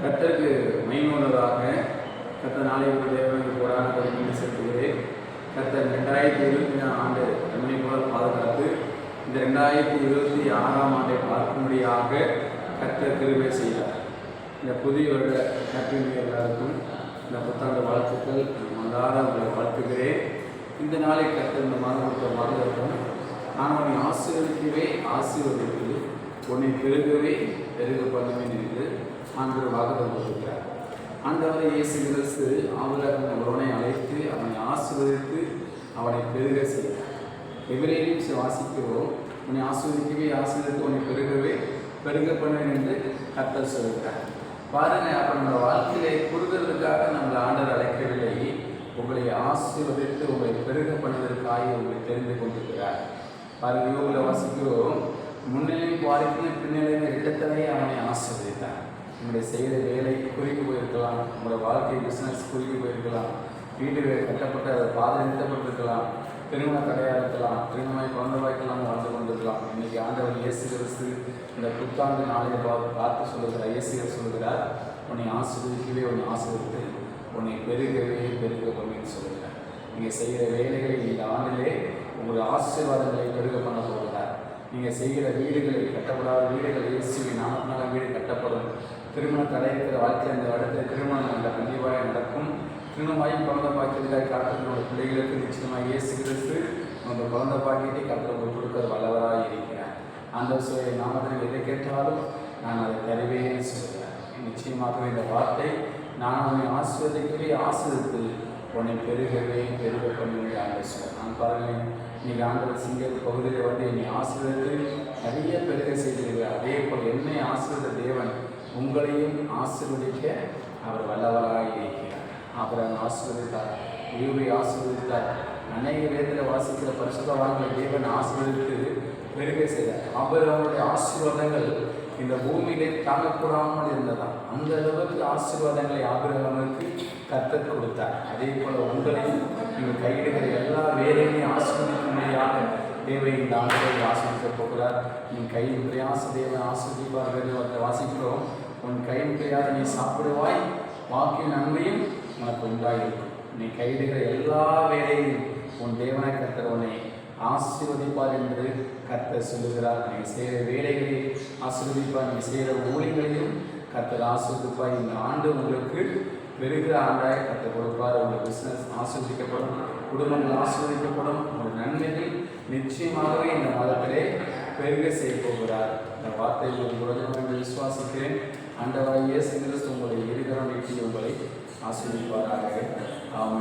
கர்த்தருக்கு மகிமையுள்ளதாக கர்த்தர் நாளை ஒரு தேவனுக்கு போராட கொண்டு செலுத்துகிறேன். கர்த்தர் 2024 ஆண்டு நம்மை போல பாதுகாத்து இந்த 2026 ஆண்டை பார்க்கும்படியாக கர்த்தர் கிருபை செய்தார். இந்த புதிய வருட ஹாப்பி நியூ இயர் எல்லாருக்கும் இந்த புத்தாண்டு வாழ்த்துக்கள் மனதார உங்களை வாழ்த்துகிறேன். இந்த நாளை கர்த்தர் இந்த மாதம் கொடுத்த வாக்குத்தத்தம், நான் உன்னை ஆசீர்வதிக்கவே ஆசீர்வதித்து உன்னை பெருகவே பெருக பண்ணுவேன் என்று ஆண்டவர் வாக்குத்தத்தம் கொடுக்கிறார். ஆண்டவர் இயேசு கிறிஸ்து ஆபிரகாம் ஒருவனை அழைத்து அவனை ஆசீர்வதித்து அவனை பெருக செய்தார். எபிரேயரில் வாசிக்கிறோம், உன்னை ஆசீர்வதிக்கவே ஆசீர்வதித்து உன்னை பெருகவே பெருக பண்ணுவேன் என்று கர்த்தர் சொல்கிறார். பாருங்க, அப்போ நம்ம வாழ்க்கையை புரிதலுக்காக நம்மளை ஆண்டவர் அழைக்கவில்லை, உங்களை ஆசீர்வதித்து உங்களை பெருக பண்ணுவதற்காக உங்களை தெரிந்து கொண்டிருக்கிறார். பாருங்க, யோகில வாசிக்கிறோம், முன்னிலையும் பாதிக்கும் பின்னிலையும் இடத்திலேயே அவனை ஆசீர்வதித்தார். உங்களுடைய செய்கிற வேலை குறுகி போயிருக்கலாம், உங்களோட வாழ்க்கை பிஸ்னஸ் குறுகி போயிருக்கலாம், வீடு கட்டப்பட்டு அதை பாதை நிறுத்தப்பட்டிருக்கலாம், திருமண தடையாக இருக்கலாம், திருமணமாய் குழந்தை வாய்க்கலாம் வாழ்ந்து கொண்டிருக்கலாம். இன்றைக்கி ஆண்டவர் இயேசு கிறிஸ்து இந்த புத்தாண்டு நாளையை பார்த்து சொல்லுகிறார். இயேசு சொல்லுகிறார், உன்னை ஆசீர்வதிக்கவே உன்னை ஆசீர்வதித்து உன்னை பெருகவே பெருக பண்ணுன்னு சொல்லுகிறார். நீங்கள் செய்கிற வேலைகளை இந்த ஆண்டிலே உங்களுடைய ஆசீர்வாதங்களை பெருக பண்ண போகிறார். நீங்கள் செய்கிற வீடுகளை கட்டப்படாத வீடுகள் இயேசுவின் நாமத்தினால வீடு கட்டப்படும். திருமண தடை இருக்கிற வாழ்க்கை இந்த இடத்துல திருமணம் அந்த கண்டிப்பாக நடக்கும். திருமணமாயும் குழந்தை பாக்கியத்துக்காக காட்டுகிற பிள்ளைகளுக்கு நிச்சயமாக இயேசு கிறிஸ்து அந்த குழந்தை பாக்கியத்தை கட்டளை கொடுக்கிற வல்லவராக இருக்கிறார். அந்த நாமத்தில் எதை கேட்டாலும் நான் அதை தருவேன்னு சொல்கிறேன். நிச்சயமாகவே இந்த வார்த்தை, நான் உன்னை ஆசீர்வதிக்கவே ஆசீர்வதித்து உன்னை பெருகவே பெருக பண்ணுவேன் ஆண்டவர் சொல்கிறேன். நான் பாருங்கள், இன்னைக்கு ஆண்டவர் சிங்கத்து பகுதியில் வந்து என்னை ஆசீர்வதித்து நிறைய பெருக செய்திருக்கிறார். அதே போல் என்னை ஆசீர்வத தேவன் உங்களையும் ஆசீர்வதிக்க அவர் வல்லவராக இருக்கிறார். அப்புறம் ஆசீர்வதித்தார், யோபை ஆசீர்வதித்தார். அநேக வேதத்தில் வாசிக்கிற பரிசுத்தவான்களை தேவன் ஆசீர்வதித்து பெருக செய்தார். அவருடைய ஆசீர்வாதங்கள் இந்த பூமியிலே தாங்கக்கூடாமல் இருந்ததாம். அந்த அளவுக்கு ஆசீர்வாதங்களை ஆபிரகாமுக்கு கர்த்தர் கொடுத்தார். அதே போல் உங்களையும் நீங்கள் கையிடுகிற எல்லா வேலையும் ஆசீர்வதிக்க முடியாத தேவை இந்த ஆண்டுகளை ஆசீர்வதிக்க போகிறார். நீ கையின் பிரயாச தேவன் ஆசீர்வதிப்பார்கள் வாசிக்கிறோம். உன் கையின் பிரயாத நீ சாப்பிடுவாய், வாக்கின் நன்மையும் உனக்கு உண்டாயிருக்கும். நீ கையிடுகிற எல்லா வேலையும் உன் தேவனை கர்த்தர் உன்னை ஆசீர்வதிப்பார் என்று கர்த்தர் சொல்லுகிறார். நீங்கள் செய்கிற வேலைகளை ஆசீர்வதிப்பார், நீங்கள் செய்கிற ஊழியங்களையும் கர்த்தர் ஆசீர்வதிப்பார். இந்த ஆண்டு உங்களுக்கு பெருகிற ஆண்டாக கர்த்தர் கொடுப்பார். உங்கள் பிஸ்னஸ் ஆசீர்வதிக்கப்படும், குடும்பங்கள் ஆசீர்வதிக்கப்படும், உங்கள் நன்மைகள் நிச்சயமாகவே இந்த மாதத்திலே பெருக செய்ய போகிறார். இந்த வார்த்தைகள் உங்களுடன் விசுவாசிக்கிறேன். ஆண்டவராகிய இயேசு கிறிஸ்து உங்களை இருக்கிற நீட்டி உங்களை ஆசீர்வதிப்பாராக. ஆமென்.